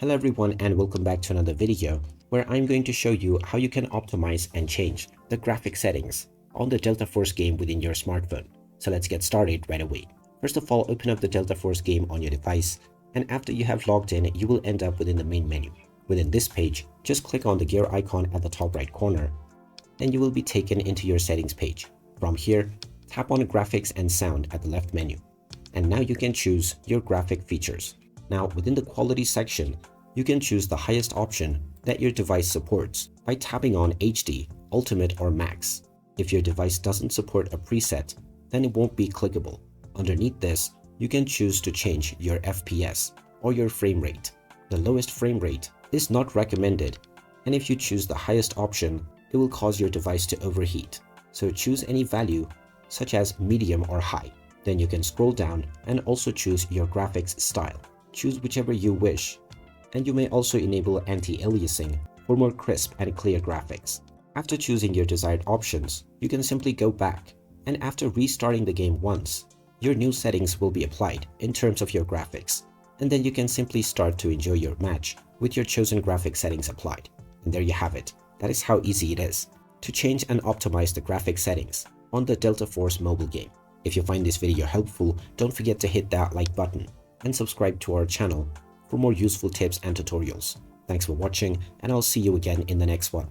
Hello everyone and welcome back to another video where I'm going to show you how you can optimize and change the graphic settings on the Delta Force game within your smartphone. So let's get started right away. First of all, open up the Delta Force game on your device, and after you have logged in, you will end up within the main menu. Within this page, just click on the gear icon at the top right corner, then you will be taken into your settings page. From here, tap on graphics and sound at the left menu. And now you can choose your graphic features. Now within the quality section, you can choose the highest option that your device supports by tapping on HD, Ultimate or Max. If your device doesn't support a preset, then it won't be clickable. Underneath this, you can choose to change your FPS or your frame rate. The lowest frame rate is not recommended, and if you choose the highest option, it will cause your device to overheat. So choose any value such as medium or high. Then you can scroll down and also choose your graphics style. Choose whichever you wish, and you may also enable anti-aliasing for more crisp and clear graphics. After choosing your desired options, you can simply go back, and after restarting the game once, your new settings will be applied in terms of your graphics, and then you can simply start to enjoy your match with your chosen graphic settings applied. And there you have it. That is how easy it is to change and optimize the graphic settings on the Delta Force mobile game. If you find this video helpful, don't forget to hit that like button and subscribe to our channel for more useful tips and tutorials. Thanks for watching, and I'll see you again in the next one.